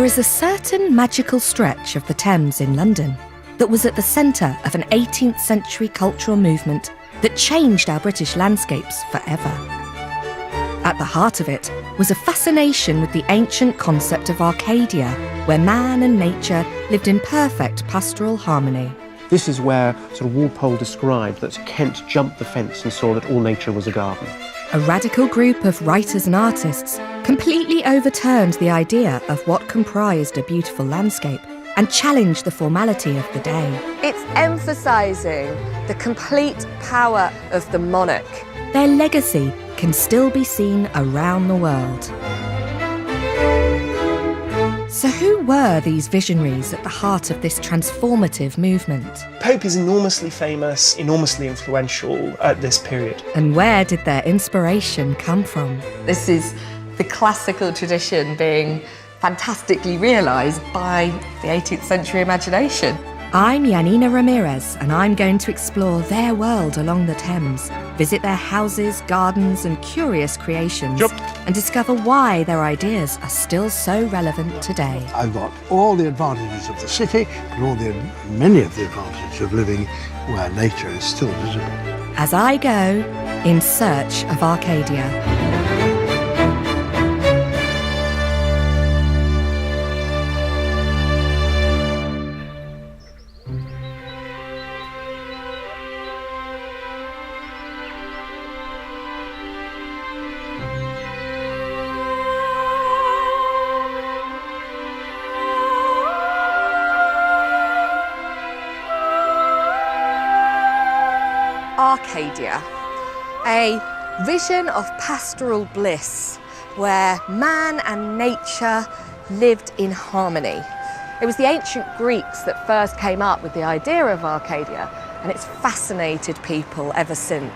There is a certain magical stretch of the Thames in London that was at the centre of an 18th century cultural movement that changed our British landscapes forever. At the heart of it was a fascination with the ancient concept of Arcadia, where man and nature lived in perfect pastoral harmony. This is where sort of Walpole described that Kent jumped the fence and saw that all nature was a garden. A radical group of writers and artists completely overturned the idea of what comprised a beautiful landscape and challenged the formality of the day. It's emphasising the complete power of the monarch. Their legacy can still be seen around the world. So who were these visionaries at the heart of this transformative movement? Pope is enormously famous, enormously influential at this period. And where did their inspiration come from? This is the classical tradition being fantastically realised by the 18th century imagination. I'm Janina Ramirez, and I'm going to explore their world along the Thames, visit their houses, gardens and curious creations, and discover why their ideas are still so relevant today. I've got all the advantages of the city, but many of the advantages of living where nature is still visible. As I go in search of Arcadia. Arcadia, a vision of pastoral bliss where man and nature lived in harmony. It was the ancient Greeks that first came up with the idea of Arcadia, and it's fascinated people ever since.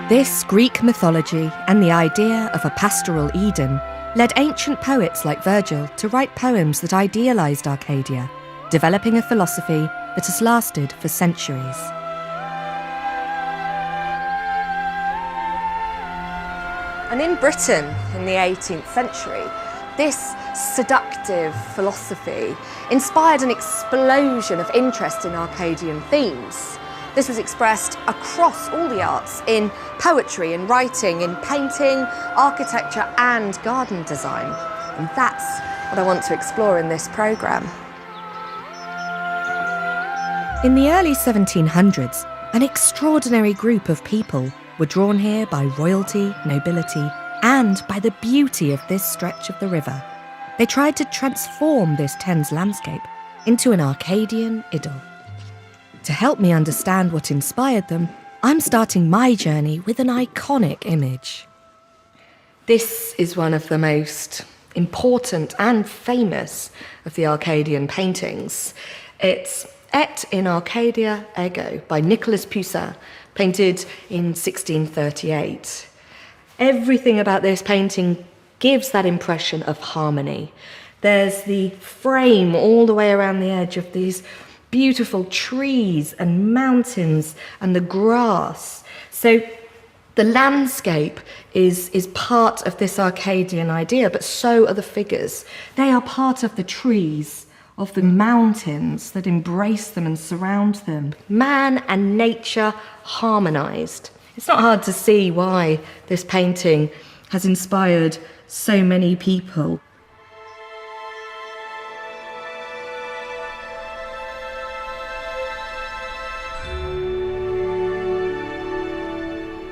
This Greek mythology and the idea of a pastoral Eden led ancient poets like Virgil to write poems that idealised Arcadia, developing a philosophy that has lasted for centuries. And in Britain in the 18th century, this seductive philosophy inspired an explosion of interest in Arcadian themes. This was expressed across all the arts, in poetry, in writing, in painting, architecture and garden design. And that's what I want to explore in this programme. In the early 1700s, an extraordinary group of people were drawn here by royalty, nobility, and by the beauty of this stretch of the river. They tried to transform this Thames landscape into an Arcadian idyll. To help me understand what inspired them, I'm starting my journey with an iconic image. This is one of the most important and famous of the Arcadian paintings. It's Et in Arcadia Ego by Nicolas Poussin, painted in 1638. Everything about this painting gives that impression of harmony. There's the frame all the way around the edge of these beautiful trees and mountains and the grass. So the landscape is part of this Arcadian idea, but so are the figures. They are part of the trees, of the mountains that embrace them and surround them. Man and nature harmonised. It's not hard to see why this painting has inspired so many people.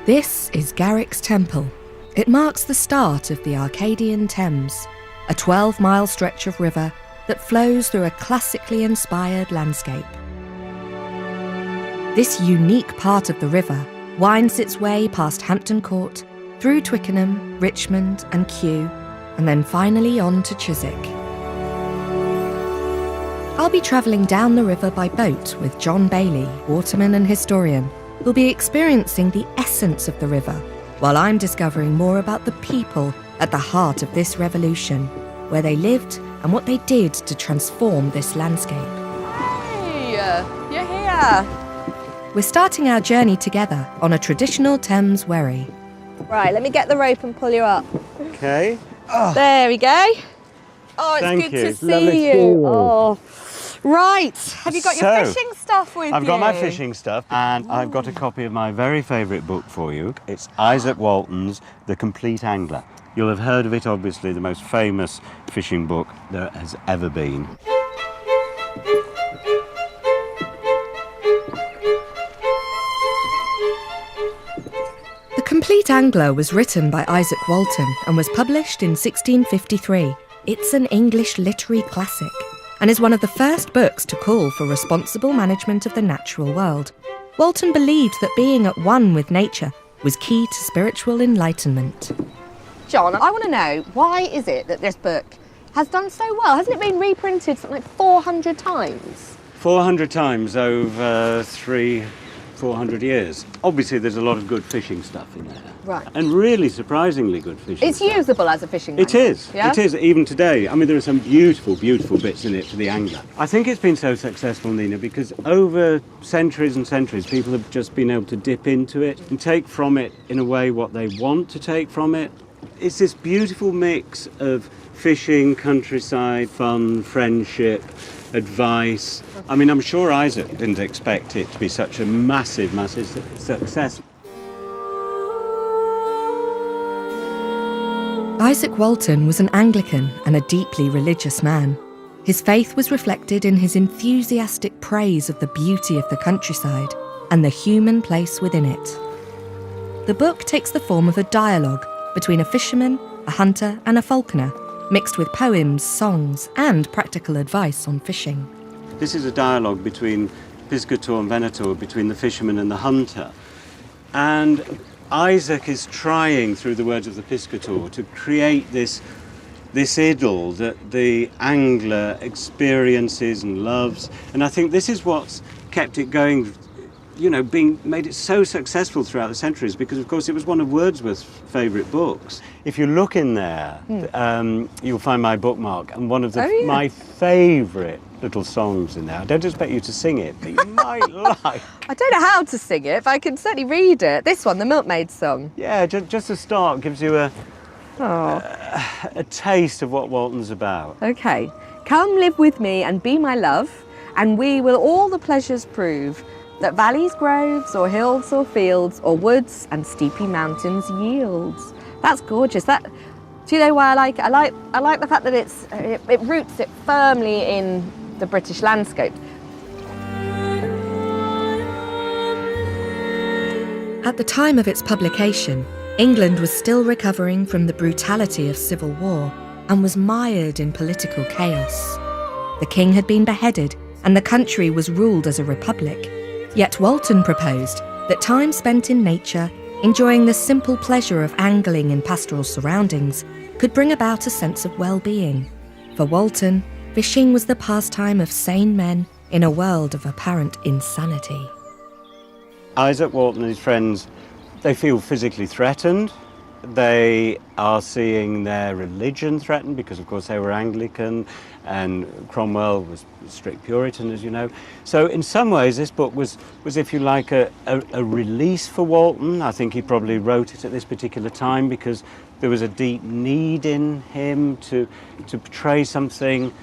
This is Garrick's Temple. It marks the start of the Arcadian Thames, a 12-mile stretch of river that flows through a classically inspired landscape. This unique part of the river winds its way past Hampton Court, through Twickenham, Richmond and Kew, and then finally on to Chiswick. I'll be travelling down the river by boat with John Bailey, waterman and historian, who'll be experiencing the essence of the river, while I'm discovering more about the people at the heart of this revolution, where they lived and what they did to transform this landscape. Hey, you're here. we're starting our journey together on a traditional Thames wherry. Right, let me get the rope and pull you up. Okay. There we go. Oh, it's Thank good you. to It's lovely to see see you. you. Oh, right. Have you got your So, fishing stuff with you? I've got my fishing stuff, and I've got a copy of my very favourite book for you. It's Isaac Walton's The Complete Angler. You'll have heard of it, obviously, the most famous fishing book there has ever been. The Complete Angler was written by Isaac Walton and was published in 1653. It's an English literary classic and is one of the first books to call for responsible management of the natural world. Walton believed that being at one with nature was key to spiritual enlightenment. John, I want to know, why is it that this book has done so well? Hasn't it been reprinted something like 400 times? 400 times over 400 years. Obviously, there's a lot of good fishing stuff in there. Right. And really surprisingly good fishing It's stuff. usable as a fishing It manual, is. yeah? It is, even today. I mean, there are some beautiful, beautiful bits in it for the angler. I think it's been so successful, Nina, because over centuries and centuries, people have just been able to dip into it and take from it, in a way, what they want to take from it. It's this beautiful mix of fishing, countryside, fun, friendship, advice. I mean, I'm sure Isaac didn't expect it to be such a massive, massive success. Isaac Walton was an Anglican and a deeply religious man. His faith was reflected in his enthusiastic praise of the beauty of the countryside and the human place within it. The book takes the form of a dialogue between a fisherman, a hunter, and a falconer, mixed with poems, songs, and practical advice on fishing. This is a dialogue between Piscator and Venator, between the fisherman and the hunter. And Isaac is trying, through the words of the Piscator, to create this idyll that the angler experiences and loves. And I think this is what's kept it going, you know, made it so successful throughout the centuries, because of course it was one of Wordsworth's favourite books. If you look in there, you'll find my bookmark, and one of my favourite little songs in there. I don't expect you to sing it, but you might like. I don't know how to sing it, but I can certainly read it. This one, the Milkmaid song. Yeah, just the start gives you a taste of what Walton's about. Okay. Come live with me and be my love, and we will all the pleasures prove, that valleys, groves, or hills or fields, or woods and steepy mountains yields. That's gorgeous. Do you know why I like it? I like the fact that it roots it firmly in the British landscape. At the time of its publication, England was still recovering from the brutality of civil war and was mired in political chaos. The king had been beheaded and the country was ruled as a republic. Yet Walton proposed that time spent in nature, enjoying the simple pleasure of angling in pastoral surroundings, could bring about a sense of well-being. For Walton, fishing was the pastime of sane men in a world of apparent insanity. Isaac Walton and his friends, they feel physically threatened. They are seeing their religion threatened because, of course, they were Anglican and Cromwell was strict Puritan, as you know. So in some ways, this book was if you like, a release for Walton. I think he probably wrote it at this particular time because there was a deep need in him to portray something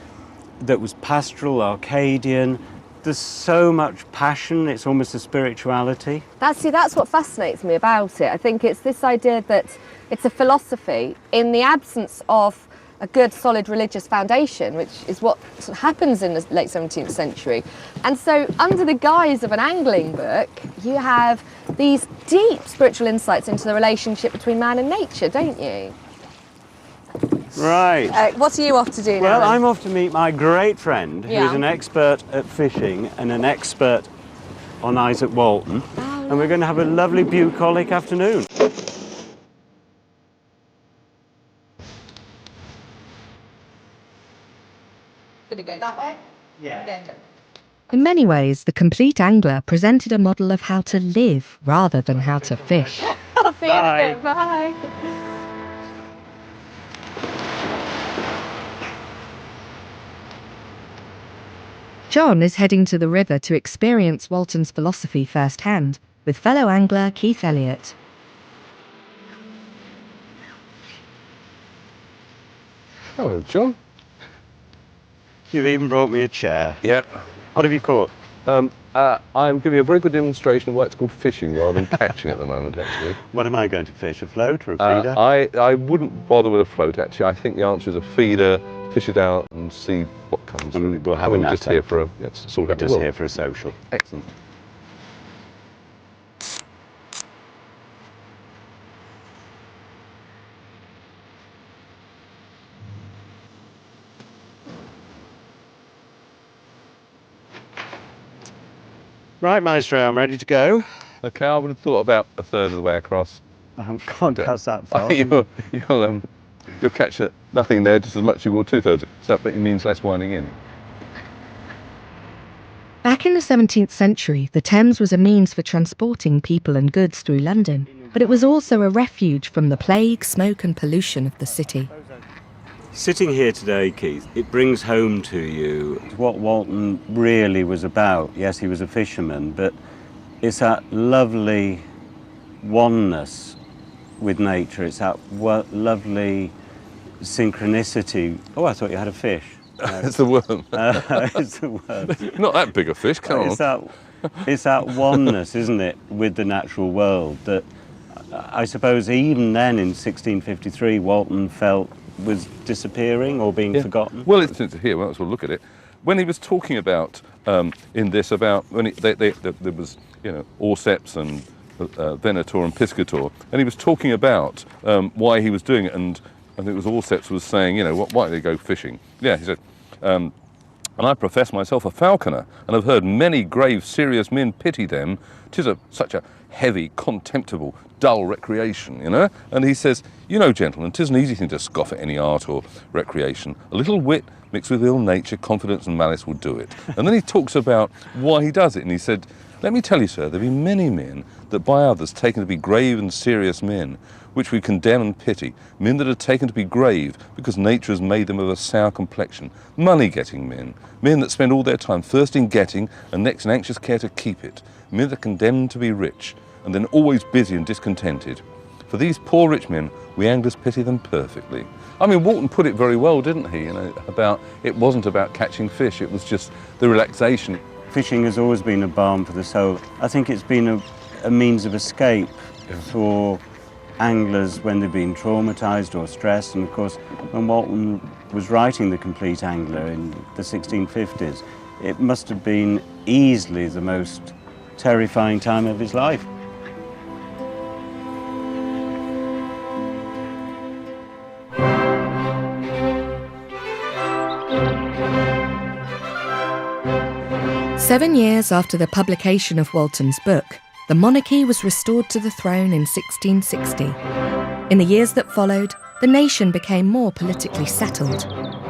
that was pastoral, Arcadian. There's so much passion, it's almost a spirituality. That's what fascinates me about it. I think it's this idea that it's a philosophy in the absence of a good, solid religious foundation, which is what happens in the late 17th century. And so under the guise of an angling book, you have these deep spiritual insights into the relationship between man and nature, don't you? Right. What are you off to do now? Well, then? I'm off to meet my great friend, who's Yeah. an expert at fishing and an expert on Isaac Walton. And we're going to have a lovely bucolic afternoon. Gonna go that way? Yeah. In many ways, The Complete Angler presented a model of how to live rather than how to fish. I'll see you in a Bye. bit. Bye. John is heading to the river to experience Walton's philosophy firsthand with fellow angler Keith Elliott. Hello, John. You've even brought me a chair. Yeah. What have you caught? I'm giving you a very good demonstration of why it's called fishing rather than catching at the moment, actually. What am I going to fish? A float or a feeder? I wouldn't bother with a float, actually. I think the answer is a feeder, fish it out and see what comes. We'll have a I'm nap just then. here for a... Yes, sort of Just here for a social. Excellent. Right, Maestro, I'm ready to go. Okay, I would have thought about a third of the way across. I can't cast that far. You'll catch nothing there, just as much as you will 2/3. So that means less winding in. Back in the 17th century, the Thames was a means for transporting people and goods through London, but it was also a refuge from the plague, smoke and pollution of the city. Sitting here today, Keith, it brings home to you what Walton really was about. Yes, he was a fisherman, but it's that lovely oneness with nature. It's that lovely synchronicity. Oh, I thought you had a fish. No. It's the worm. It's the worm. Not that big a fish, come on. It's that oneness, isn't it, with the natural world that I suppose even then in 1653 Walton felt was disappearing or being forgotten. Well, it's here. Well, let's look at it. When he was talking about in this about when there was Auceps and Venator and Piscator, and he was talking about why he was doing it, and I think it was Auceps was saying, why did they go fishing? Yeah, he said, and I profess myself a falconer, and have heard many grave, serious men pity them. 'Tis such a heavy, contemptible, dull recreation, And he says, gentlemen, 'tis an easy thing to scoff at any art or recreation. A little wit mixed with ill nature, confidence and malice will do it. And then he talks about why he does it, and he said, let me tell you, sir, there be many men that by others taken to be grave and serious men, which we condemn and pity, men that are taken to be grave because nature has made them of a sour complexion, money-getting men that spend all their time first in getting and next in anxious care to keep it, men that are condemned to be rich, and then always busy and discontented. For these poor rich men, we anglers pity them perfectly. I mean, Walton put it very well, didn't he, about it wasn't about catching fish, it was just the relaxation. Fishing has always been a balm for the soul. I think it's been a means of escape for anglers when they've been traumatised or stressed. And of course, when Walton was writing The Complete Angler in the 1650s, it must have been easily the most terrifying time of his life. Seven years after the publication of Walton's book, the monarchy was restored to the throne in 1660. In the years that followed, the nation became more politically settled.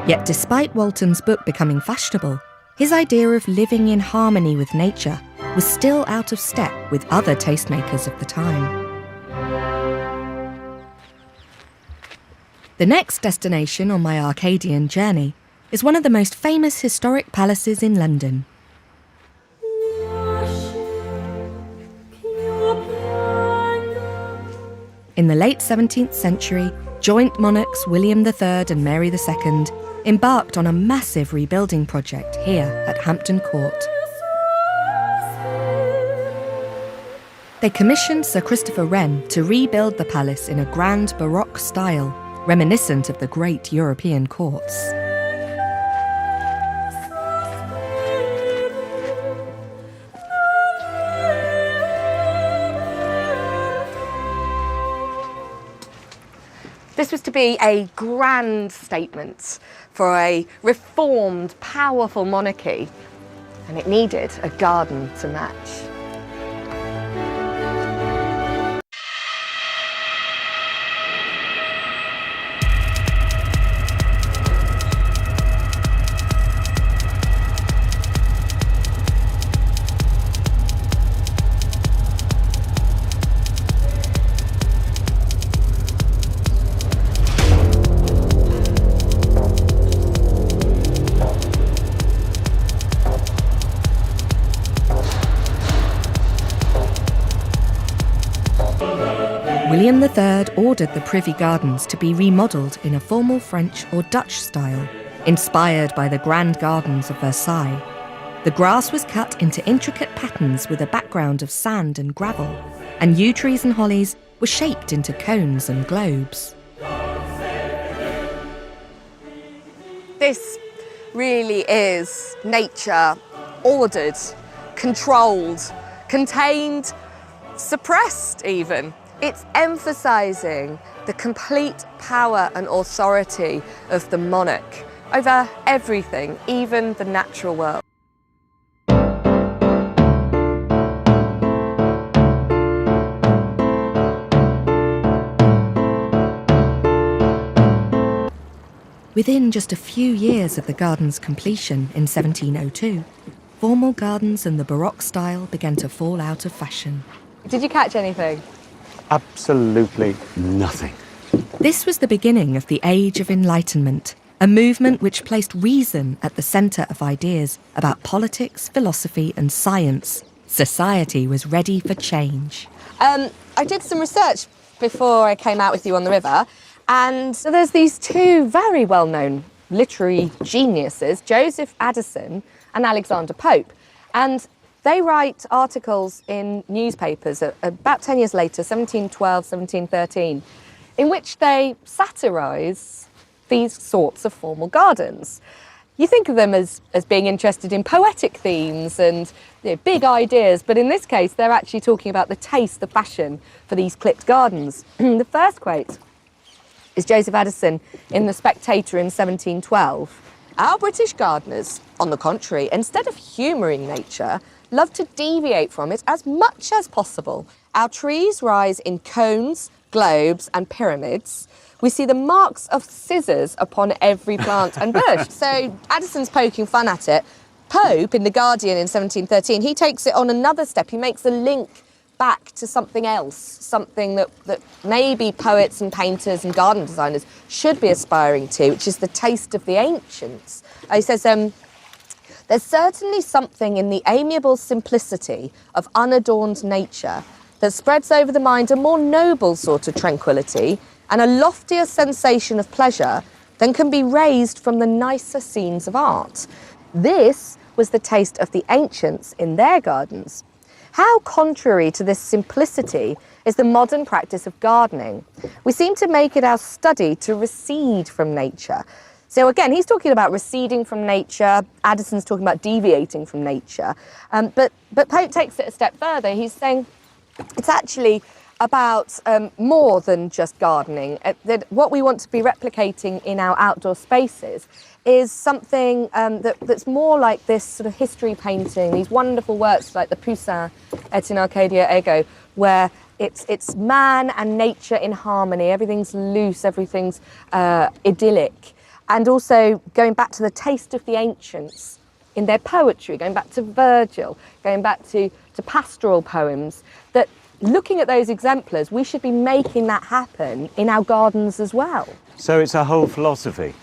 Yet despite Walton's book becoming fashionable, his idea of living in harmony with nature was still out of step with other tastemakers of the time. The next destination on my Arcadian journey is one of the most famous historic palaces in London. In the late 17th century, joint monarchs William III and Mary II embarked on a massive rebuilding project here at Hampton Court. They commissioned Sir Christopher Wren to rebuild the palace in a grand Baroque style, reminiscent of the great European courts. This was to be a grand statement for a reformed, powerful monarchy, and it needed a garden to match. William III ordered the Privy Gardens to be remodelled in a formal French or Dutch style, inspired by the grand gardens of Versailles. The grass was cut into intricate patterns with a background of sand and gravel, and yew trees and hollies were shaped into cones and globes. This really is nature ordered, controlled, contained, suppressed even. It's emphasising the complete power and authority of the monarch over everything, even the natural world. Within just a few years of the garden's completion in 1702, formal gardens and the Baroque style began to fall out of fashion. Did you catch anything? Absolutely nothing. This was the beginning of the Age of Enlightenment, a movement which placed reason at the centre of ideas about politics, philosophy and science. Society was ready for change. I did some research before I came out with you on the river, and so there's these two very well-known literary geniuses, Joseph Addison and Alexander Pope, and they write articles in newspapers about 10 years later, 1712, 1713, in which they satirise these sorts of formal gardens. You think of them as being interested in poetic themes and big ideas, but in this case, they're actually talking about the taste, the passion for these clipped gardens. The first quote is Joseph Addison in The Spectator in 1712. Our British gardeners, on the contrary, instead of humouring nature, love to deviate from it as much as possible. Our trees rise in cones, globes and pyramids. We see the marks of scissors upon every plant and bush. So Addison's poking fun at it. Pope, in The Guardian in 1713, he takes it on another step. He makes a link back to something else, something that maybe poets and painters and garden designers should be aspiring to, which is the taste of the ancients. He says, there's certainly something in the amiable simplicity of unadorned nature that spreads over the mind a more noble sort of tranquillity and a loftier sensation of pleasure than can be raised from the nicer scenes of art. This was the taste of the ancients in their gardens. How contrary to this simplicity is the modern practice of gardening. We seem to make it our study to recede from nature. So again, he's talking about receding from nature, Addison's talking about deviating from nature, but Pope takes it a step further. He's saying it's actually about more than just gardening. That what we want to be replicating in our outdoor spaces is something that's more like this sort of history painting, these wonderful works like the Poussin et in Arcadia Ego, where it's man and nature in harmony, everything's loose, everything's idyllic. And also going back to the taste of the ancients in their poetry, going back to Virgil, going back to pastoral poems, that looking at those exemplars, we should be making that happen in our gardens as well. So it's a whole philosophy.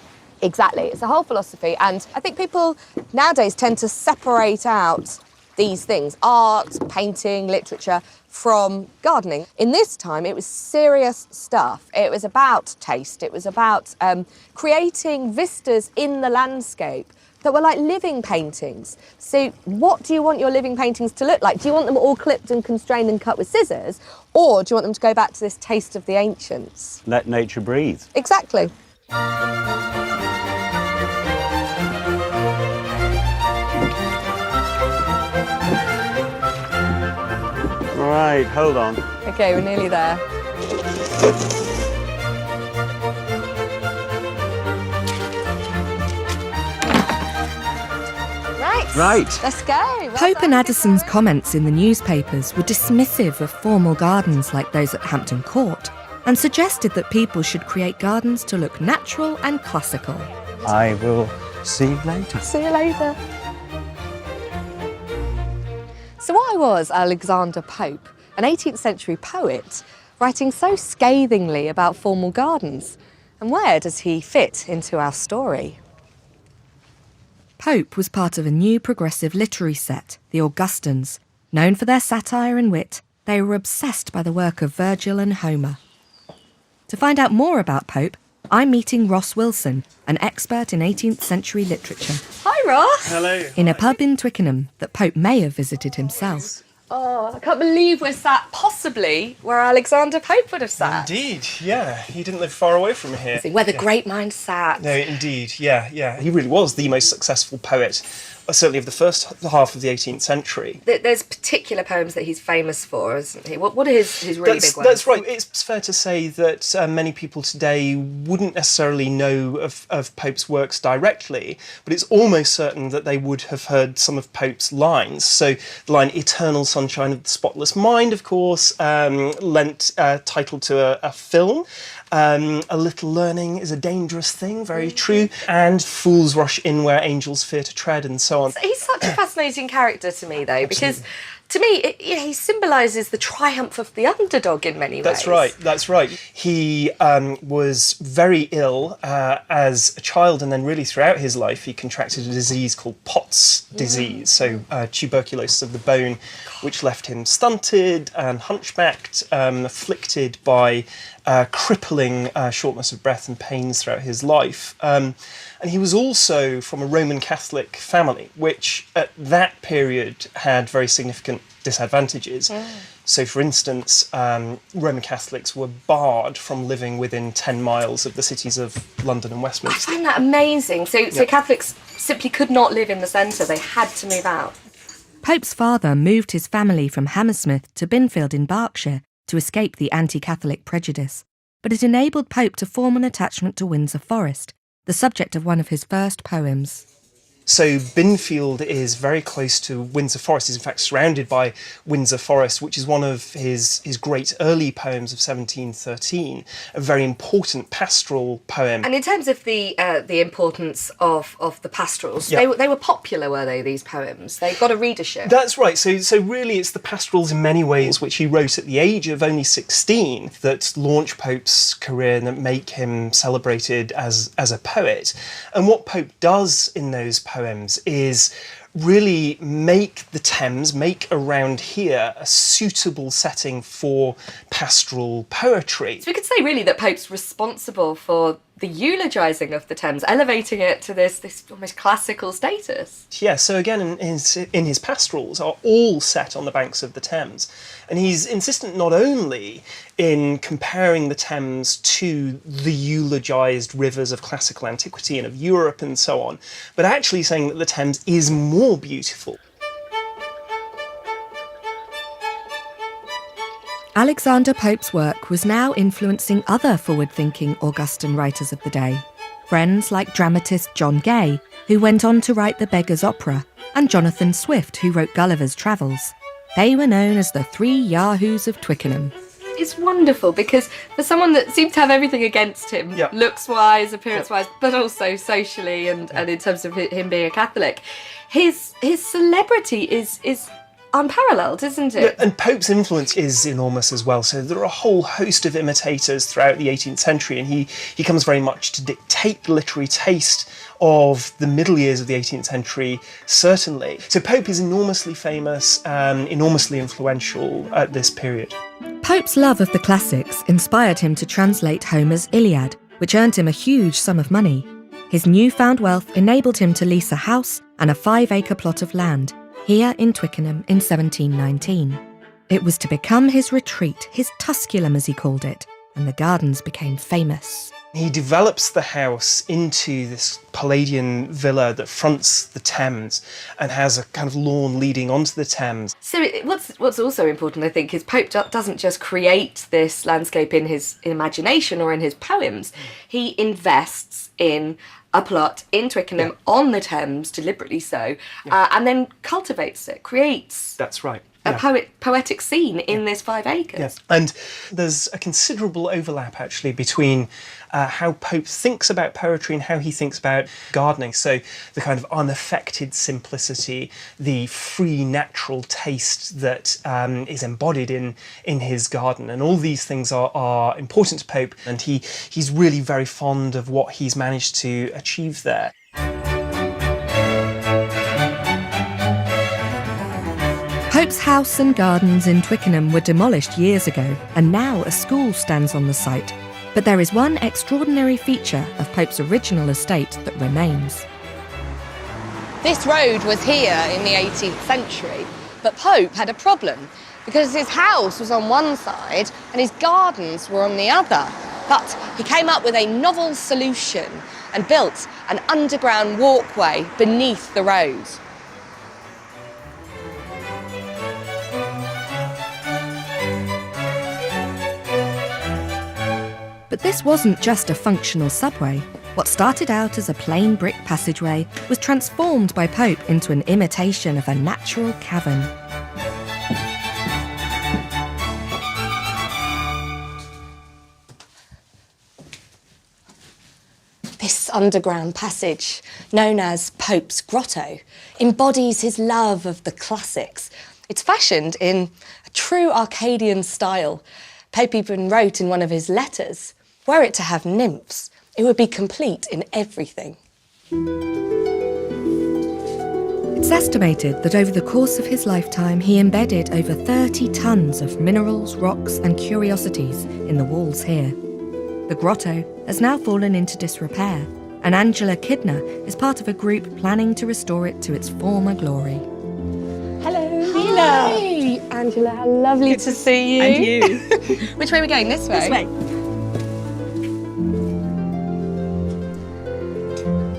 Exactly, it's a whole philosophy, and I think people nowadays tend to separate out these things, art, painting, literature, from gardening. In this time, it was serious stuff. It was about taste, it was about creating vistas in the landscape that were like living paintings. So what do you want your living paintings to look like? Do you want them all clipped and constrained and cut with scissors, or do you want them to go back to this taste of the ancients? Let nature breathe. Exactly. Right, hold on. Okay, we're nearly there. Right. Let's go. Well Pope done, and good Addison's going. comments in the newspapers were dismissive of formal gardens like those at Hampton Court and suggested that people should create gardens to look natural and classical. I will see you later. See you later. So why was Alexander Pope, an 18th century poet, writing so scathingly about formal gardens? And where does he fit into our story? Pope was part of a new progressive literary set, the Augustans, known for their satire and wit, they were obsessed by the work of Virgil and Homer. To find out more about Pope, I'm meeting Ross Wilson, an expert in 18th century literature, Hi, Ross. Hello. in a pub in Twickenham that Pope may have visited himself. Oh, I can't believe we're sat possibly where Alexander Pope would have sat. Indeed, yeah. He didn't live far away from here. Where the great minds sat. No, indeed, yeah. He really was the most successful poet, certainly of the first half of the 18th century. There's particular poems that he's famous for, isn't he? What are his really big ones? That's right. It's fair to say that many people today wouldn't necessarily know of Pope's works directly, but it's almost certain that they would have heard some of Pope's lines. So the line "Eternal Sunshine of the Spotless Mind," of course, lent title to a film. A little learning is a dangerous thing, very true. And fools rush in where angels fear to tread, and so on. He's such a fascinating character to me, though, because to me, he symbolises the triumph of the underdog in many ways. That's right. He was very ill as a child, and then really throughout his life he contracted a disease called Pott's disease, so tuberculosis of the bone, which left him stunted and hunchbacked, afflicted by crippling shortness of breath and pains throughout his life. And he was also from a Roman Catholic family, which at that period had very significant disadvantages. So, for instance, Roman Catholics were barred from living within 10 miles of the cities of London and I Westminster. find that amazing. So Catholics simply could not live in the centre. They had to move out. Pope's father moved his family from Hammersmith to Binfield in Berkshire to escape the anti-Catholic prejudice, but it enabled Pope to form an attachment to Windsor Forest, the subject of one of his first poems. So Binfield is very close to Windsor Forest. He's in fact surrounded by Windsor Forest, which is one of his great early poems of 1713, a very important pastoral poem. And in terms of the importance of the pastorals, Yeah. they were popular, were they, these poems? They got a readership. That's right. So really it's the pastorals in many ways which he wrote at the age of only 16 that launch Pope's career and that make him celebrated as a poet. And what Pope does in those poems is really make the Thames, make around here a suitable setting for pastoral poetry. So we could say really that Pope's responsible for the eulogising of the Thames, elevating it to this almost classical status. Yeah, so again, in his pastorals are all set on the banks of the Thames. And he's insistent not only in comparing the Thames to the eulogised rivers of classical antiquity and of Europe and so on, but actually saying that the Thames is more beautiful. Alexander Pope's work was now influencing other forward-thinking Augustan writers of the day. Friends like dramatist John Gay, who went on to write The Beggar's Opera, and Jonathan Swift, who wrote Gulliver's Travels. They were known as the three Yahoos of Twickenham. It's wonderful because for someone that seemed to have everything against him, Yeah. looks-wise, appearance-wise, but also socially and in terms of him being a Catholic, his celebrity is unparalleled, isn't it? And Pope's influence is enormous as well. So there are a whole host of imitators throughout the 18th century, and he comes very much to dictate the literary taste of the middle years of the 18th century, certainly. So Pope is enormously famous, enormously influential at this period. Pope's love of the classics inspired him to translate Homer's Iliad, which earned him a huge sum of money. His newfound wealth enabled him to lease a house and a 5-acre plot of land, here in Twickenham in 1719. It was to become his retreat, his Tusculum as he called it, and the gardens became famous. He develops the house into this Palladian villa that fronts the Thames and has a kind of lawn leading onto the Thames. So what's also important, I think, is Pope doesn't just create this landscape in his imagination or in his poems. He invests in a plot in Twickenham on the Thames, deliberately so, and then cultivates it, creates That's right. a poetic scene in this 5 acres. Yes, and there's a considerable overlap actually between how Pope thinks about poetry and how he thinks about gardening. So the kind of unaffected simplicity, the free natural taste that is embodied in his garden, and all these things are important to Pope, and he's really very fond of what he's managed to achieve there. Pope's Pope's house and gardens in Twickenham were demolished years ago, and now a school stands on the site. But there is one extraordinary feature of Pope's original estate that remains. This road was here in the 18th century, but Pope had a problem because his house was on one side and his gardens were on the other. But he came up with a novel solution and built an underground walkway beneath the road. But this wasn't just a functional subway. What started out as a plain brick passageway was transformed by Pope into an imitation of a natural cavern. This underground passage, known as Pope's Grotto, embodies his love of the classics. It's fashioned in a true Arcadian style. Pope even wrote in one of his letters, were it to have nymphs, it would be complete in everything. It's estimated that over the course of his lifetime, he embedded over 30 tons of minerals, rocks and curiosities in the walls here. The grotto has now fallen into disrepair, and Angela Kidner is part of a group planning to restore it to its former glory. Hello. Hi, Angela, how lovely to see you. And you. Which way are we going? This way? This way.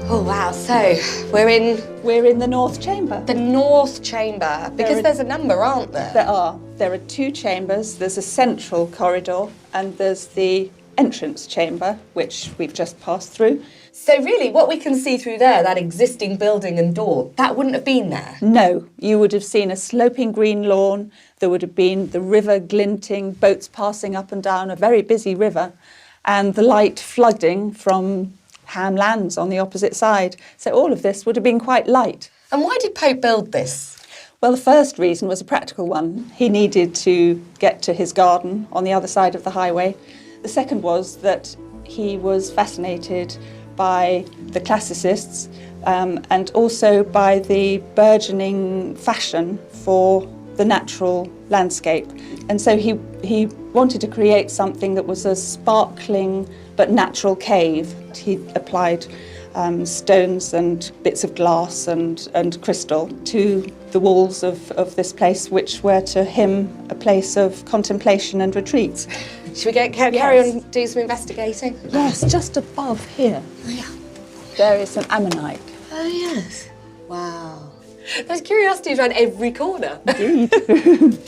Oh wow, so we're in the North Chamber. the North Chamber, because there's a number, aren't there? There are two chambers. There's a central corridor and there's the entrance chamber, which we've just passed through. So really, what we can see through there, that existing building and door, that wouldn't have been there? No, you would have seen a sloping green lawn. There would have been the river glinting, boats passing up and down a very busy river, and the light flooding from Ham Lands on the opposite side. So all of this would have been quite light. And why did Pope build this? Well, the first reason was a practical one. He needed to get to his garden on the other side of the highway. The second was that he was fascinated by the classicists and also by the burgeoning fashion for the natural landscape. And so he wanted to create something that was a sparkling but natural cave. He applied stones and bits of glass and crystal to the walls of this place, which were to him a place of contemplation and retreat. Should we carry on and do some investigating? Yes, just above here. Oh, yeah. There is an ammonite. Oh, yes. Wow. There's curiosities around every corner. Indeed.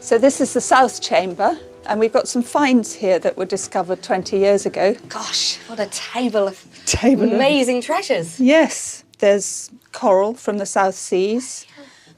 So this is the south chamber, and we've got some finds here that were discovered 20 years ago. Gosh, what a table of amazing treasures. Yes, there's coral from the South Seas.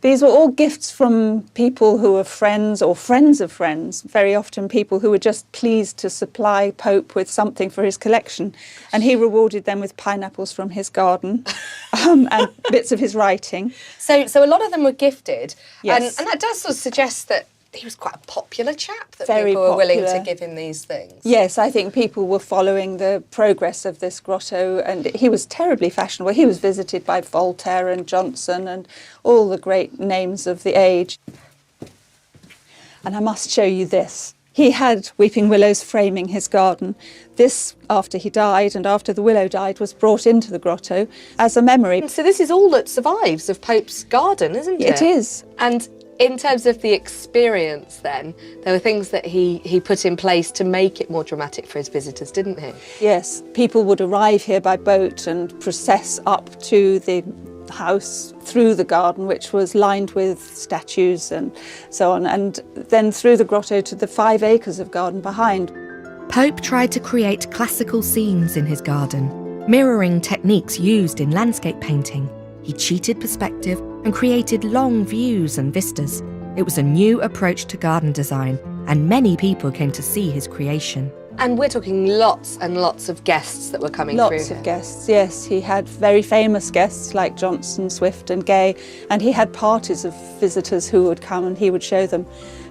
These were all gifts from people who were friends or friends of friends, very often people who were just pleased to supply Pope with something for his collection. And he rewarded them with pineapples from his garden and bits of his writing. So a lot of them were gifted. Yes. And that does sort of suggest that he was quite a popular chap, that Very people were willing to popular. give him these things. Yes, I think people were following the progress of this grotto, and he was terribly fashionable. He was visited by Voltaire and Johnson and all the great names of the age. And I must show you this. He had weeping willows framing his garden. This, after he died and after the willow died, was brought into the grotto as a memory. So this is all that survives of Pope's garden, isn't it? It is. And in terms of the experience then, there were things that he put in place to make it more dramatic for his visitors, didn't he? Yes, people would arrive here by boat and process up to the house through the garden, which was lined with statues and so on, and then through the grotto to the 5 acres of garden behind. Pope tried to create classical scenes in his garden, mirroring techniques used in landscape painting. He cheated perspective and created long views and vistas. It was a new approach to garden design, and many people came to see his creation. And we're talking lots and lots of guests that were coming through Lots here. of guests, yes. He had very famous guests like Johnson, Swift and Gay, and he had parties of visitors who would come and he would show them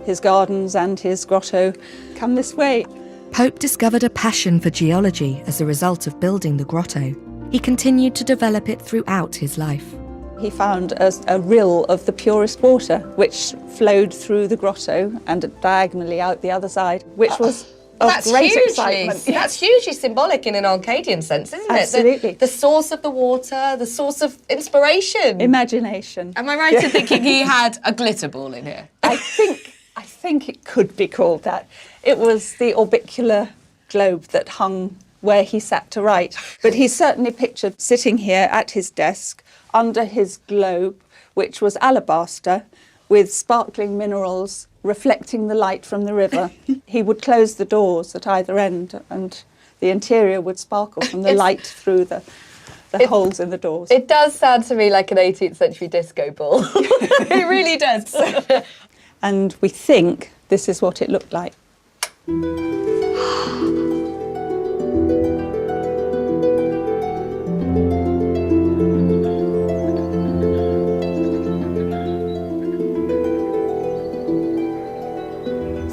his gardens and his grotto. Come this way. Pope discovered a passion for geology as a result of building the grotto. He continued to develop it throughout his life. He found a rill of the purest water, which flowed through the grotto and diagonally out the other side, which was of great excitement. That's hugely symbolic in an Arcadian sense, isn't it? Absolutely. The source of the water, the source of inspiration. Imagination. Am I right in thinking he had a glitter ball in here? I think it could be called that. It was the orbicular globe that hung where he sat to write. But he's certainly pictured sitting here at his desk under his globe, which was alabaster, with sparkling minerals reflecting the light from the river. He would close the doors at either end and the interior would sparkle from the light through the holes in the doors. It does sound to me like an 18th century disco ball. It really does. And we think this is what it looked like.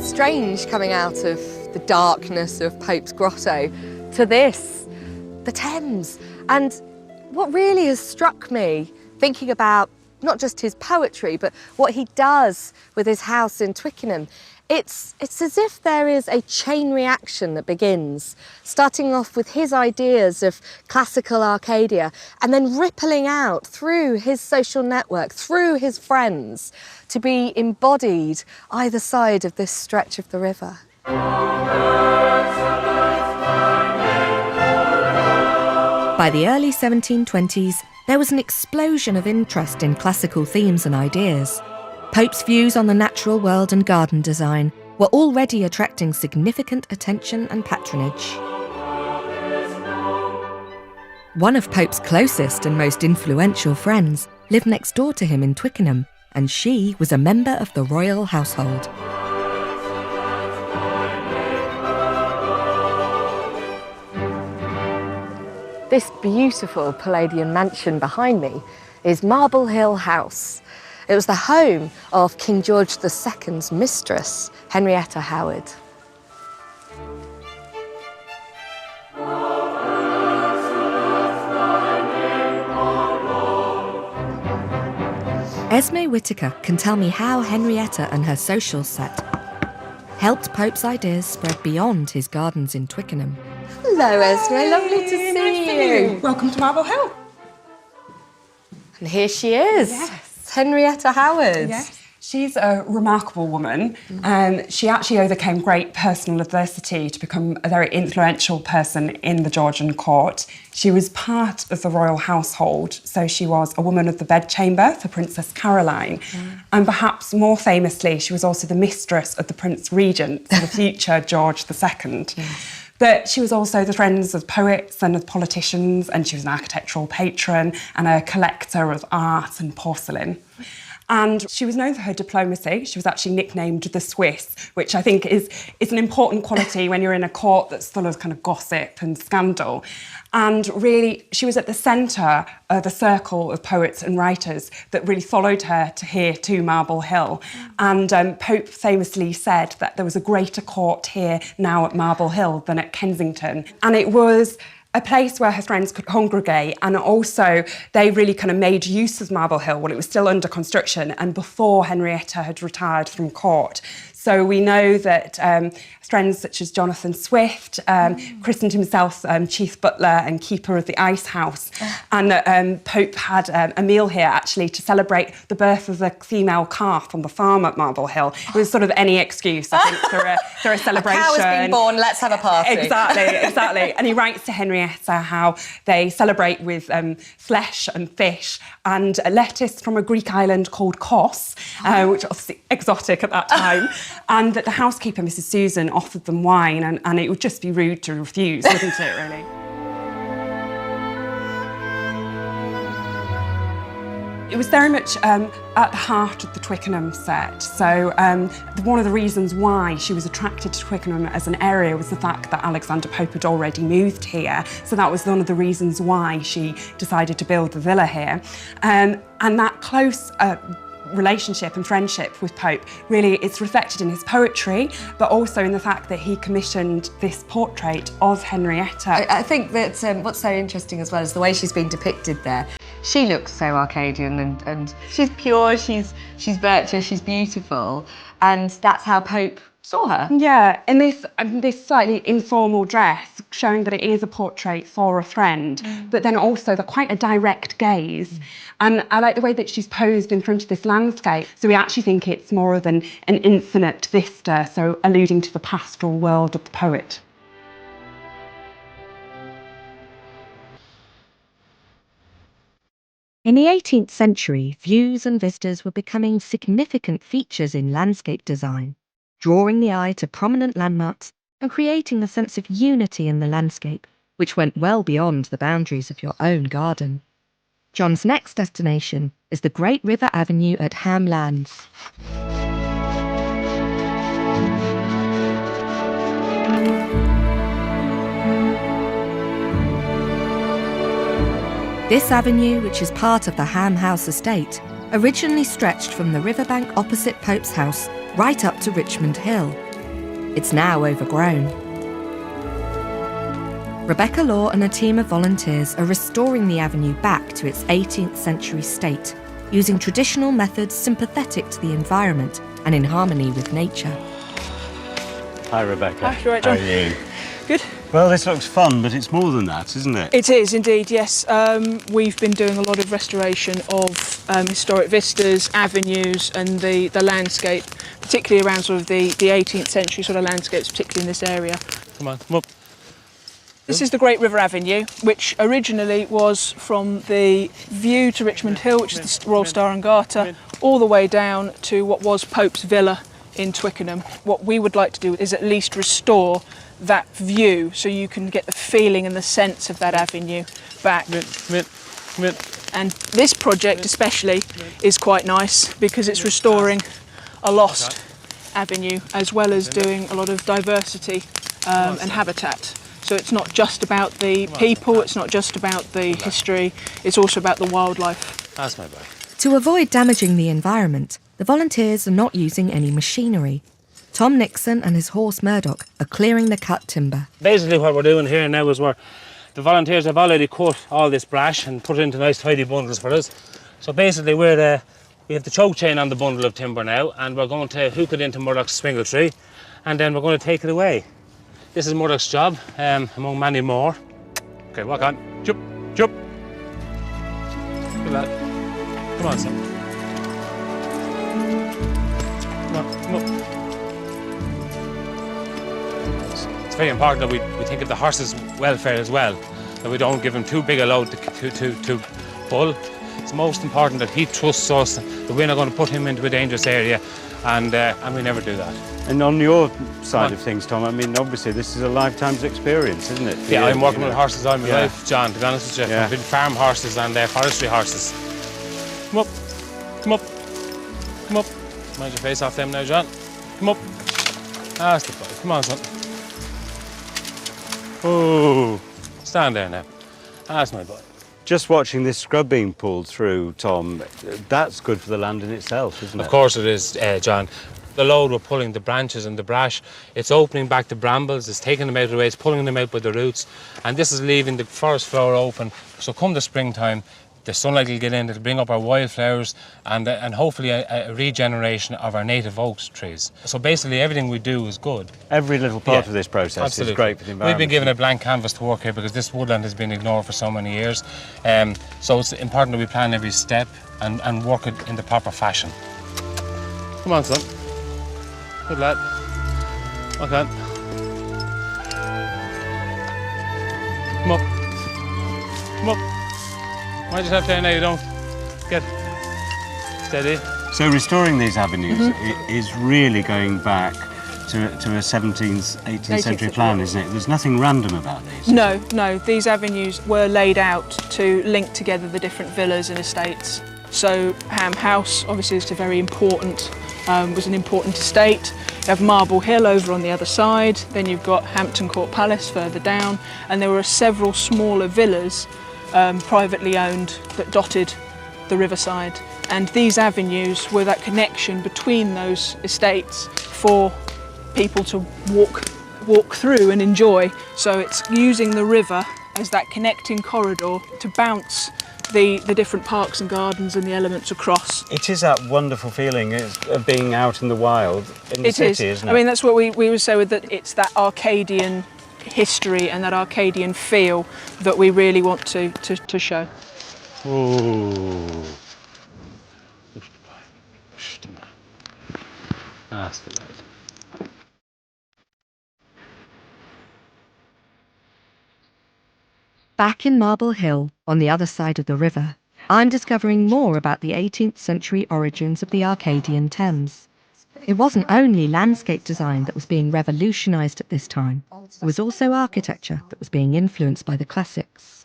Strange coming out of the darkness of Pope's grotto to this, the Thames. And what really has struck me, thinking about not just his poetry, but what he does with his house in Twickenham, it's as if there is a chain reaction that begins, starting off with his ideas of classical Arcadia and then rippling out through his social network, through his friends, to be embodied either side of this stretch of the river. By the early 1720s, there was an explosion of interest in classical themes and ideas. Pope's views on the natural world and garden design were already attracting significant attention and patronage. One of Pope's closest and most influential friends lived next door to him in Twickenham, and she was a member of the royal household. This beautiful Palladian mansion behind me is Marble Hill House. It was the home of King George II's mistress, Henrietta Howard. Esme Whittaker can tell me how Henrietta and her social set helped Pope's ideas spread beyond his gardens in Twickenham. Hello, Esme. Lovely to see you. Welcome to Marble Hill. And here she is. Yes. Henrietta Howard. Yes. She's a remarkable woman. She actually overcame great personal adversity to become a very influential person in the Georgian court. She was part of the royal household, so she was a woman of the bedchamber for Princess Caroline. And perhaps more famously, she was also the mistress of the Prince Regent for the future George II. But she was also the friend of poets and of politicians, and she was an architectural patron and a collector of art and porcelain. And she was known for her diplomacy. She was actually nicknamed the Swiss, which I think is an important quality when you're in a court that's full of kind of gossip and scandal. And really, she was at the centre of the circle of poets and writers that really followed her here to Marble Hill. And Pope famously said that there was a greater court here now at Marble Hill than at Kensington. And it was a place where her friends could congregate, and also they really kind of made use of Marble Hill while it was still under construction and before Henrietta had retired from court. So we know that friends such as Jonathan Swift christened himself chief butler and keeper of the ice house, and that Pope had a meal here actually to celebrate the birth of the female calf on the farm at Marble Hill. It was sort of any excuse, I think, for a celebration. A cow has been born, let's have a party. Exactly. And he writes to Henrietta how they celebrate with flesh and fish and a lettuce from a Greek island called Kos, which was obviously exotic at that time. And that the housekeeper, Mrs. Susan, offered them wine, and it would just be rude to refuse, wouldn't it, really? It was very much at the heart of the Twickenham set. So one of the reasons why she was attracted to Twickenham as an area was the fact that Alexander Pope had already moved here. So that was one of the reasons why she decided to build the villa here. And that close relationship and friendship with Pope, really it's reflected in his poetry, but also in the fact that he commissioned this portrait of Henrietta. I think that what's so interesting as well is the way she's been depicted there. She looks so Arcadian and she's pure, she's virtuous, she's beautiful, and that's how Pope saw her. Yeah, in this slightly informal dress, showing that it is a portrait for a friend, but then also the quite a direct gaze. And I like the way that she's posed in front of this landscape. So we actually think it's more of an infinite vista, so alluding to the pastoral world of the poet. In the 18th century, views and vistas were becoming significant features in landscape design, drawing the eye to prominent landmarks and creating a sense of unity in the landscape, which went well beyond the boundaries of your own garden. John's next destination is the Great River Avenue at Ham Lands. This avenue, which is part of the Ham House estate, originally stretched from the riverbank opposite Pope's house right up to Richmond Hill. It's now overgrown. Rebecca Law and a team of volunteers are restoring the avenue back to its 18th century state, using traditional methods sympathetic to the environment and in harmony with nature. Hi, Rebecca. Hi, you all right, John? How are you? Good. Well, this looks fun, but it's more than that, isn't it? It is indeed, yes. We've been doing a lot of restoration of historic vistas, avenues and the landscape, particularly around sort of the 18th century sort of landscapes, particularly in this area. Come on, come up. This is the Great River Avenue, which originally was from the view to Richmond Hill, which is the Royal Star and Garter, all the way down to what was Pope's Villa in Twickenham. What we would like to do is at least restore that view so you can get the feeling and the sense of that avenue back. And this project especially is quite nice because it's restoring a lost avenue as well as doing a lot of diversity and habitat. So it's not just about the people, it's not just about the history, it's also about the wildlife. That's my boy. To avoid damaging the environment, the volunteers are not using any machinery. Tom Nixon and his horse Murdoch are clearing the cut timber. Basically what we're doing here now is the volunteers have already cut all this brash and put it into nice tidy bundles for us. So basically we have the choke chain on the bundle of timber now and we're going to hook it into Murdoch's swingle tree and then we're going to take it away. This is Murdoch's job, among many more. Okay, walk on. Jump, jump. Good lad. Come on, son. Come on, come up. It's very important that we think of the horse's welfare as well, that we don't give him too big a load to pull. It's most important that he trusts us, that we're not going to put him into a dangerous area, and we never do that. And on your side of things, Tom, I mean, obviously this is a lifetime's experience, isn't it? Yeah, I'm working with horses all my life, John, to be honest with you. Yeah. I've been farm horses and forestry horses. Come up, come up, come up. Mind your face off them now, John. Come up. That's the boy. Come on, son. Oh, stand there now. That's my boy. Just watching this scrub being pulled through, Tom, that's good for the land in itself, isn't it? Of course it is, John. The load we're pulling, the branches and the brash, it's opening back the brambles, it's taking them out of the way, it's pulling them out by the roots, and this is leaving the forest floor open. So come the springtime, the sunlight will get in, it'll bring up our wildflowers and hopefully a regeneration of our native oak trees. So basically everything we do is good. Every little part of this process is great for the environment. We've been given a blank canvas to work here because this woodland has been ignored for so many years. So it's important that we plan every step and work it in the proper fashion. Come on, son. Good lad. Okay. Come up. Come up. Mind yourself down now, you don't get steady. So restoring these avenues is really going back to a 17th, 18th century plan, isn't it? There's nothing random about these. No, these avenues were laid out to link together the different villas and estates. So Ham House obviously is a very important, was an important estate. You have Marble Hill over on the other side, then you've got Hampton Court Palace further down, and there were several smaller villas privately owned that dotted the riverside. And these avenues were that connection between those estates for people to walk through and enjoy. So it's using the river as that connecting corridor to bounce the different parks and gardens and the elements across. It is that wonderful feeling of being out in the wild, in the city, isn't it? I mean, that's what we would say with that. It's that Arcadian history and that Arcadian feel that we really want to show. Ooh. That's the light. Back in Marble Hill, on the other side of the river, I'm discovering more about the 18th century origins of the Arcadian Thames. It wasn't only landscape design that was being revolutionised at this time, it was also architecture that was being influenced by the classics.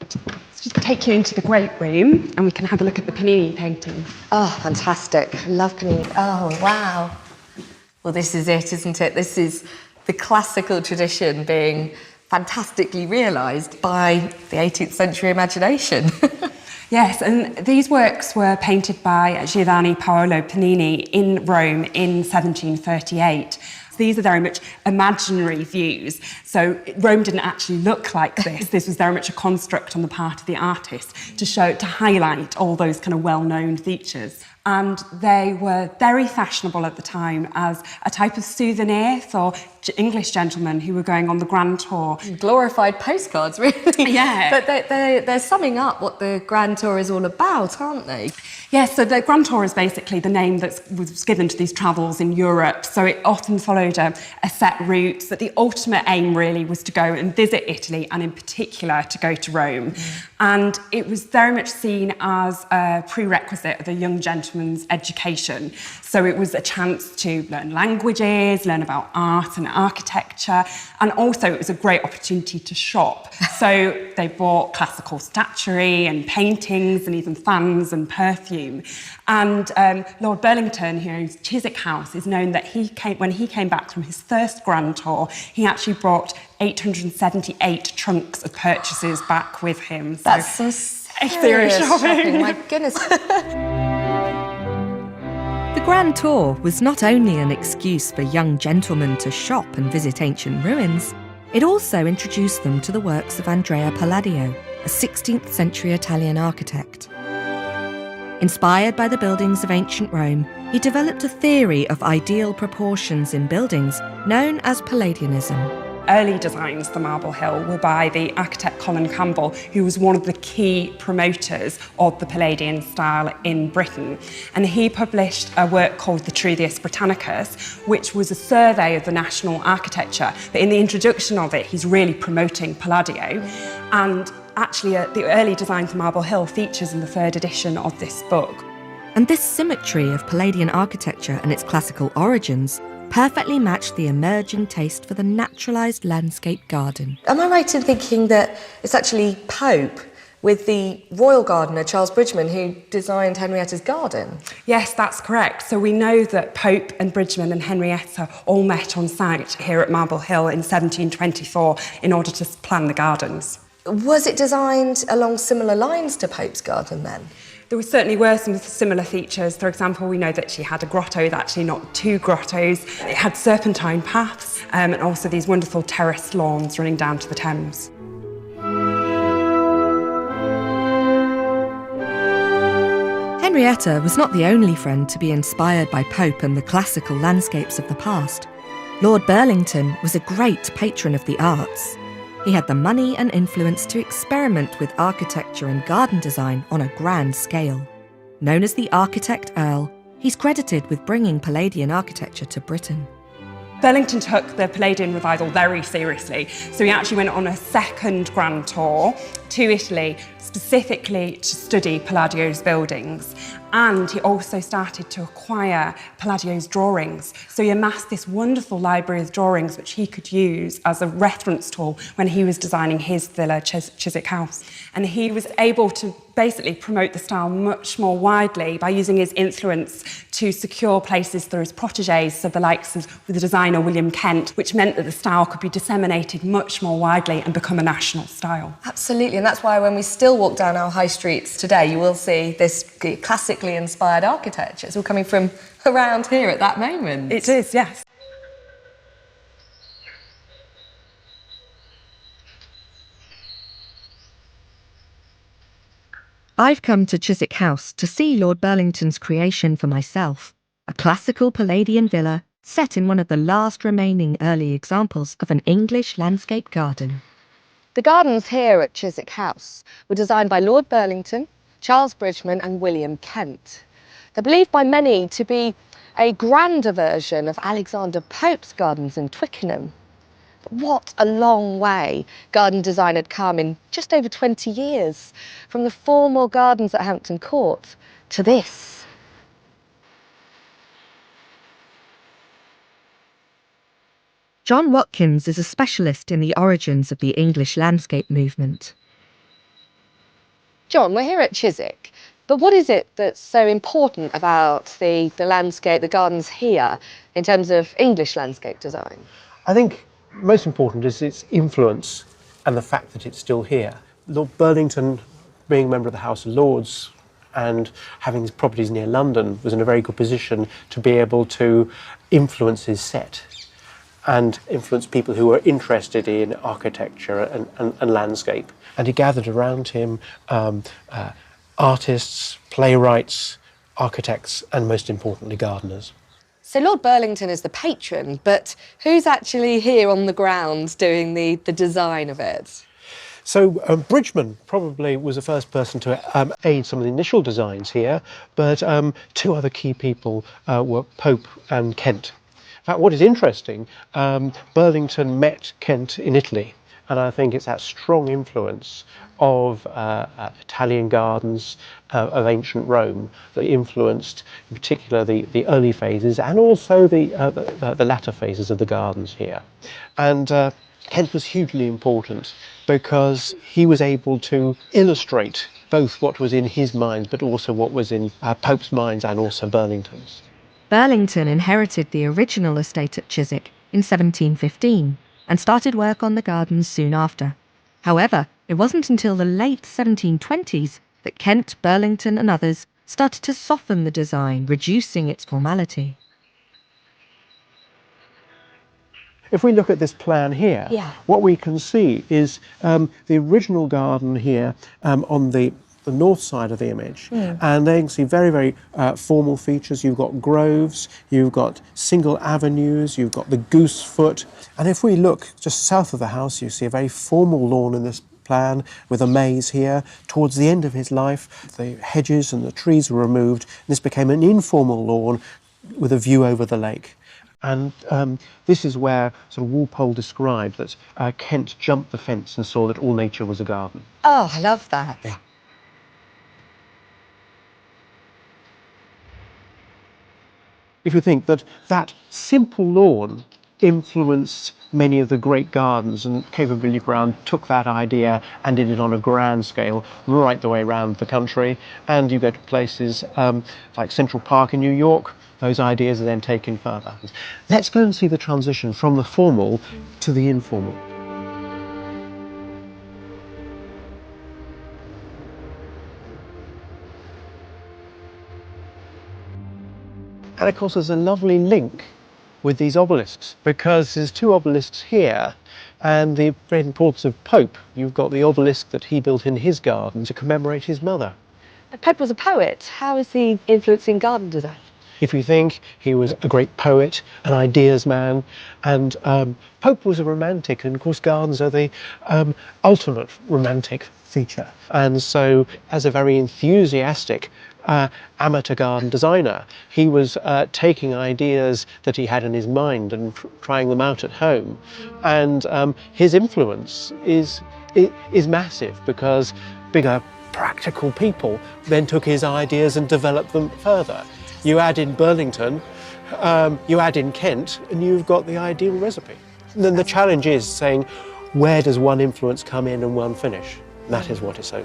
Let's just take you into the Great Room and we can have a look at the Panini paintings. Oh, fantastic. I love Panini. Oh, wow. Well, this is it, isn't it? This is the classical tradition being fantastically realised by the 18th century imagination. Yes, and these works were painted by Giovanni Paolo Panini in Rome in 1738. These are very much imaginary views. So Rome didn't actually look like this. This was very much a construct on the part of the artist to highlight all those kind of well-known features. And they were very fashionable at the time as a type of souvenir for English gentlemen who were going on the grand tour. Glorified postcards, really. Yeah. But they're summing up what the grand tour is all about, aren't they? Yes, so the Grand Tour is basically the name that was given to these travels in Europe. So it often followed a set route, but the ultimate aim really was to go and visit Italy, and in particular to go to Rome. And it was very much seen as a prerequisite of a young gentleman's education. So it was a chance to learn languages, learn about art and architecture, and also it was a great opportunity to shop. So they bought classical statuary and paintings and even fans and perfume. And Lord Burlington, who owns Chiswick House, is known that when he came back from his first grand tour, he actually brought 878 trunks of purchases back with him. So that's some serious shopping, my goodness. The Grand Tour was not only an excuse for young gentlemen to shop and visit ancient ruins, it also introduced them to the works of Andrea Palladio, a 16th century Italian architect. Inspired by the buildings of ancient Rome, he developed a theory of ideal proportions in buildings known as Palladianism. Early designs for Marble Hill were by the architect Colin Campbell, who was one of the key promoters of the Palladian style in Britain. And he published a work called the Trudeus Britannicus, which was a survey of the national architecture. But in the introduction of it, he's really promoting Palladio. And actually, the early design for Marble Hill features in the third edition of this book. And this symmetry of Palladian architecture and its classical origins perfectly matched the emerging taste for the naturalised landscape garden. Am I right in thinking that it's actually Pope with the royal gardener, Charles Bridgman, who designed Henrietta's garden? Yes, that's correct. So we know that Pope and Bridgman and Henrietta all met on site here at Marble Hill in 1724 in order to plan the gardens. Was it designed along similar lines to Pope's garden then? There certainly were some similar features. For example, we know that she had a grotto, actually not two grottos. It had serpentine paths and also these wonderful terraced lawns running down to the Thames. Henrietta was not the only friend to be inspired by Pope and the classical landscapes of the past. Lord Burlington was a great patron of the arts. He had the money and influence to experiment with architecture and garden design on a grand scale. Known as the Architect Earl, he's credited with bringing Palladian architecture to Britain. Burlington took the Palladian revival very seriously, so he actually went on a second grand tour to Italy, specifically to study Palladio's buildings. And he also started to acquire Palladio's drawings. So he amassed this wonderful library of drawings which he could use as a reference tool when he was designing his villa, Chiswick House. And he was able to basically promote the style much more widely by using his influence to secure places through his protégés, so the likes of the designer William Kent, which meant that the style could be disseminated much more widely and become a national style. Absolutely, and that's why when we still walk down our high streets today, you will see this classically inspired architecture. It's all coming from around here at that moment. It is, yes. I've come to Chiswick House to see Lord Burlington's creation for myself, a classical Palladian villa set in one of the last remaining early examples of an English landscape garden. The gardens here at Chiswick House were designed by Lord Burlington, Charles Bridgman and William Kent. They're believed by many to be a grander version of Alexander Pope's gardens in Twickenham. But what a long way garden design had come in just over 20 years, from the formal gardens at Hampton Court to this. John Watkins is a specialist in the origins of the English landscape movement. John, we're here at Chiswick, but what is it that's so important about the landscape, the gardens here, in terms of English landscape design? I think most important is its influence and the fact that it's still here. Lord Burlington, being a member of the House of Lords and having his properties near London, was in a very good position to be able to influence his set and influence people who were interested in architecture and landscape. And he gathered around him artists, playwrights, architects, and most importantly, gardeners. So Lord Burlington is the patron, but who's actually here on the ground doing the design of it? So Bridgman probably was the first person to aid some of the initial designs here, but two other key people were Pope and Kent. In fact, what is interesting, Burlington met Kent in Italy, and I think it's that strong influence of Italian gardens of ancient Rome that influenced, in particular, the early phases and also the latter phases of the gardens here. And Kent was hugely important because he was able to illustrate both what was in his mind, but also what was in Pope's minds and also Burlington's. Burlington inherited the original estate at Chiswick in 1715 and started work on the gardens soon after. However, it wasn't until the late 1720s that Kent, Burlington and others started to soften the design, reducing its formality. If we look at this plan here, what we can see is the original garden here on the north side of the image, and there you can see very, very formal features. You've got groves, you've got single avenues, you've got the goose foot, and if we look just south of the house, you see a very formal lawn in this plan with a maze here. Towards the end of his life, the hedges and the trees were removed, and this became an informal lawn with a view over the lake. And this is where sort of Walpole described that Kent jumped the fence and saw that all nature was a garden. Oh, I love that. Yeah. If you think that that simple lawn influenced many of the great gardens, and Capability Ground took that idea and did it on a grand scale right the way around the country, and you go to places like Central Park in New York, those ideas are then taken further. Let's go and see the transition from the formal to the informal. And of course there's a lovely link with these obelisks, because there's two obelisks here, and the great importance of Pope. You've got the obelisk that he built in his garden to commemorate his mother. Pope was a poet. How is he influencing garden design? If you think, he was a great poet, an ideas man, and Pope was a romantic, and of course gardens are the ultimate romantic feature. And so, as a very enthusiastic amateur garden designer, he was taking ideas that he had in his mind and trying them out at home. And his influence is massive, because bigger practical people then took his ideas and developed them further. You add in Burlington, you add in Kent, and you've got the ideal recipe. And then the challenge is saying, where does one influence come in and one finish? And that is what is so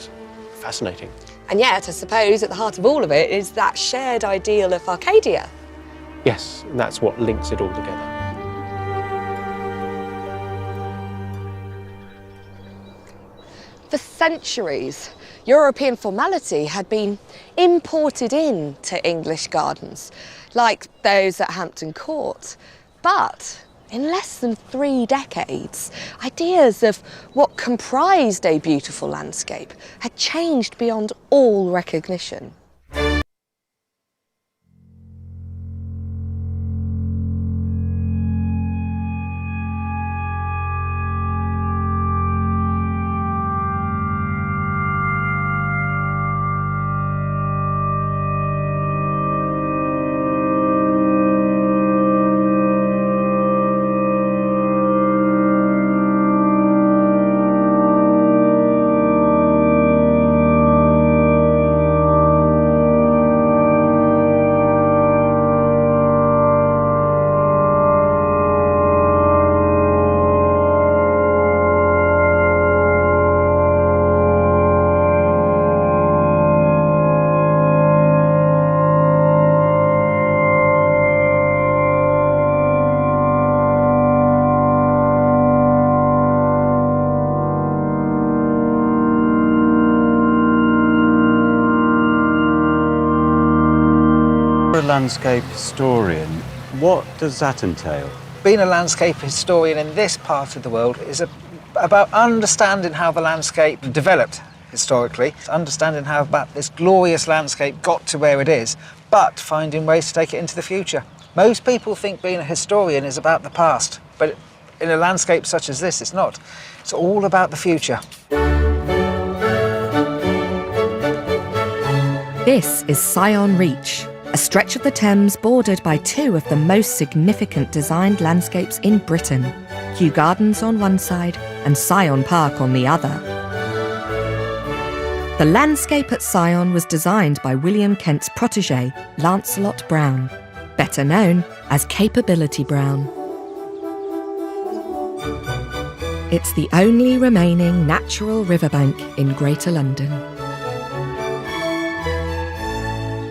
fascinating. And yet, I suppose, at the heart of all of it is that shared ideal of Arcadia. Yes, and that's what links it all together. For centuries, European formality had been imported into English gardens, like those at Hampton Court. But In less than 3 decades, ideas of what comprised a beautiful landscape had changed beyond all recognition. For a landscape historian, what does that entail? Being a landscape historian in this part of the world is about understanding how the landscape developed historically, understanding how about this glorious landscape got to where it is, but finding ways to take it into the future. Most people think being a historian is about the past, but in a landscape such as this, it's not. It's all about the future. This is Sion Reach, a stretch of the Thames bordered by 2 of the most significant designed landscapes in Britain, Kew Gardens on one side and Sion Park on the other. The landscape at Sion was designed by William Kent's protégé, Lancelot Brown, better known as Capability Brown. It's the only remaining natural riverbank in Greater London.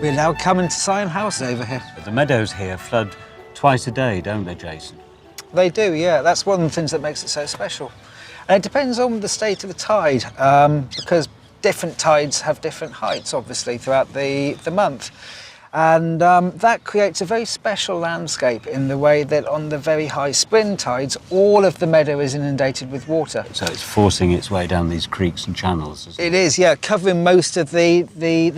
We're now coming to Sion House over here. But the meadows here flood twice a day, don't they, Jason? They do, yeah. That's one of the things that makes it so special. And it depends on the state of the tide, because different tides have different heights, obviously, throughout the month. And that creates a very special landscape in the way that on the very high spring tides, all of the meadow is inundated with water. So it's forcing its way down these creeks and channels, isn't it? It is, yeah, covering most of the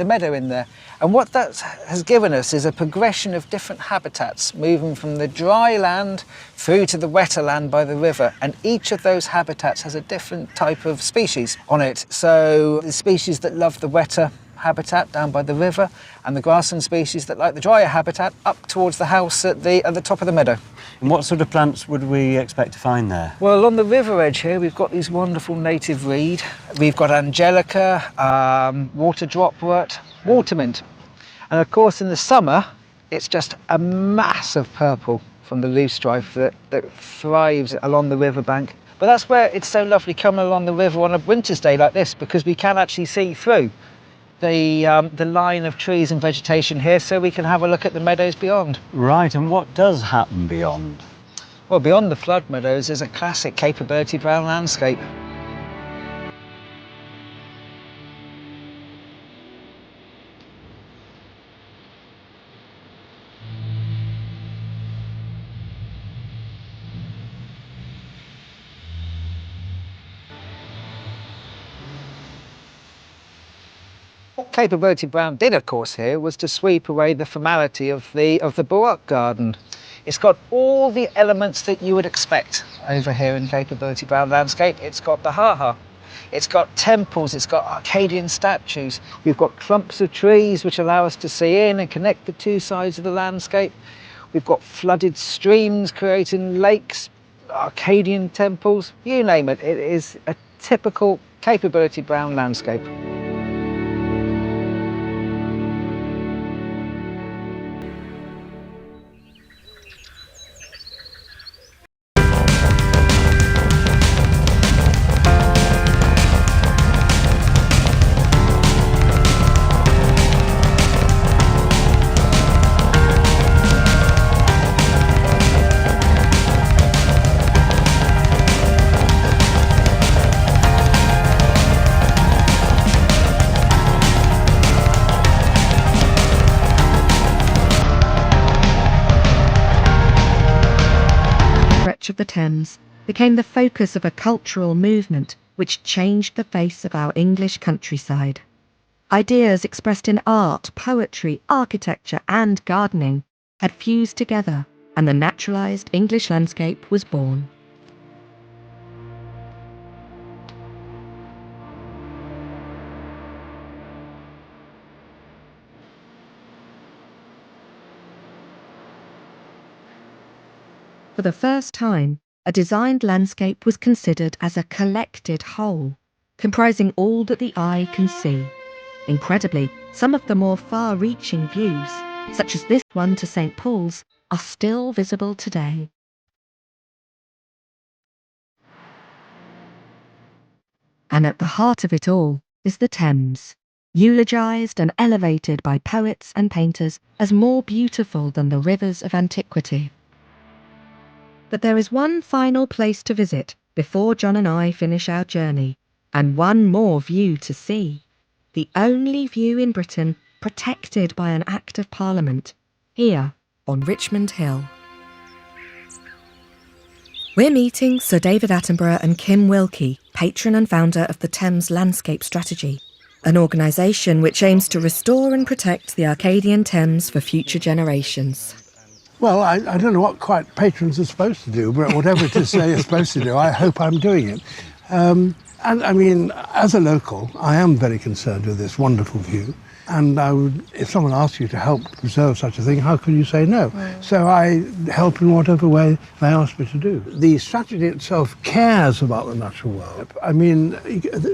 meadow in there. And what that has given us is a progression of different habitats, moving from the dry land through to the wetter land by the river. And each of those habitats has a different type of species on it. So the species that love the wetter habitat down by the river, and the grassland species that like the drier habitat up towards the house at the top of the meadow. And what sort of plants would we expect to find there? Well, along the river edge here, we've got these wonderful native reed. We've got angelica, water dropwort, water mint. And of course, in the summer, it's just a mass of purple from the loosestrife that thrives along the riverbank. But that's where it's so lovely coming along the river on a winter's day like this, because we can actually see through the line of trees and vegetation here, so we can have a look at the meadows beyond. Right, and what does happen beyond? Well, beyond the flood meadows is a classic Capability Brown landscape. What Capability Brown did, of course, here was to sweep away the formality of the Baroque garden. It's got all the elements that you would expect over here in Capability Brown landscape. It's got the ha-ha. It's got temples, it's got Arcadian statues. We've got clumps of trees which allow us to see in and connect the 2 sides of the landscape. We've got flooded streams creating lakes, Arcadian temples, you name it. It is a typical Capability Brown landscape. of the Thames became the focus of a cultural movement which changed the face of our English countryside. Ideas expressed in art, poetry, architecture, and gardening had fused together, and the naturalised English landscape was born. For the first time, a designed landscape was considered as a collected whole, comprising all that the eye can see. Incredibly, some of the more far-reaching views, such as this one to St. Paul's, are still visible today. And at the heart of it all is the Thames, eulogised and elevated by poets and painters as more beautiful than the rivers of antiquity. But there is one final place to visit before John and I finish our journey, and one more view to see. The only view in Britain protected by an Act of Parliament, here on Richmond Hill. We're meeting Sir David Attenborough and Kim Wilkie, patron and founder of the Thames Landscape Strategy, an organisation which aims to restore and protect the Arcadian Thames for future generations. Well, I don't know what quite patrons are supposed to do, but whatever it is they're supposed to do, I hope I'm doing it. And I mean, as a local, I am very concerned with this wonderful view. And I would, if someone asked you to help preserve such a thing, how can you say no? So I help in whatever way they ask me to do. The strategy itself cares about the natural world. I mean,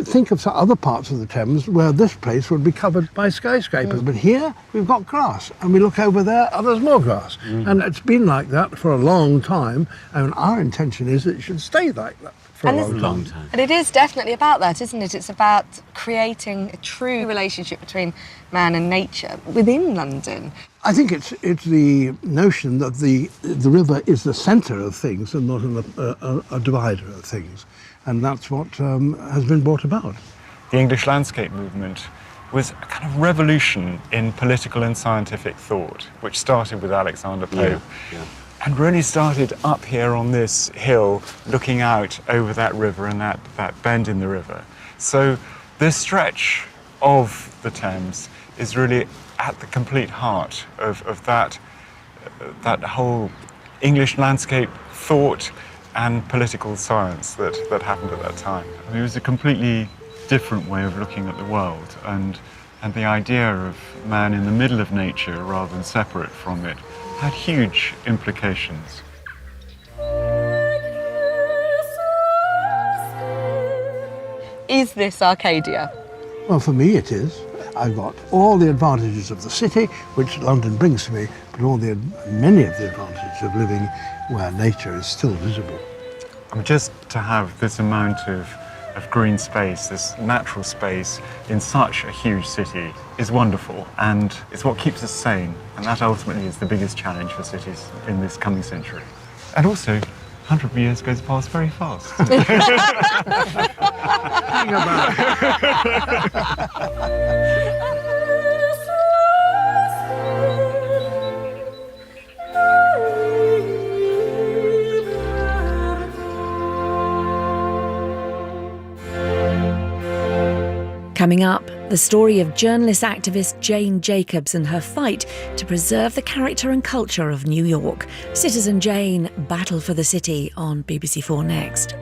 think of some other parts of the Thames where this place would be covered by skyscrapers. But here, we've got grass. And we look over there, and there's more grass. And it's been like that for a long time. And our intention is that it should stay like that. For a long time. And it is definitely about that, isn't it? It's about creating a true relationship between man and nature within London. I think it's the notion that the river is the centre of things and not a divider of things. And that's what has been brought about. The English landscape movement was a kind of revolution in political and scientific thought, which started with Alexander Pope. And really started up here on this hill, looking out over that river and that bend in the river. So this stretch of the Thames is really at the complete heart of that whole English landscape thought and political science that happened at that time. I mean, it was a completely different way of looking at the world, and the idea of man in the middle of nature rather than separate from it had huge implications. Is this Arcadia? Well, for me it is. I've got all the advantages of the city, which London brings to me, but many of the advantages of living where nature is still visible. Just to have this amount of green space, this natural space in such a huge city is wonderful, and it's what keeps us sane, and that ultimately is the biggest challenge for cities in this coming century. And also, 100 years goes past very fast. Hang about. Coming up, the story of journalist activist Jane Jacobs and her fight to preserve the character and culture of New York. Citizen Jane, Battle for the City on BBC4 Next.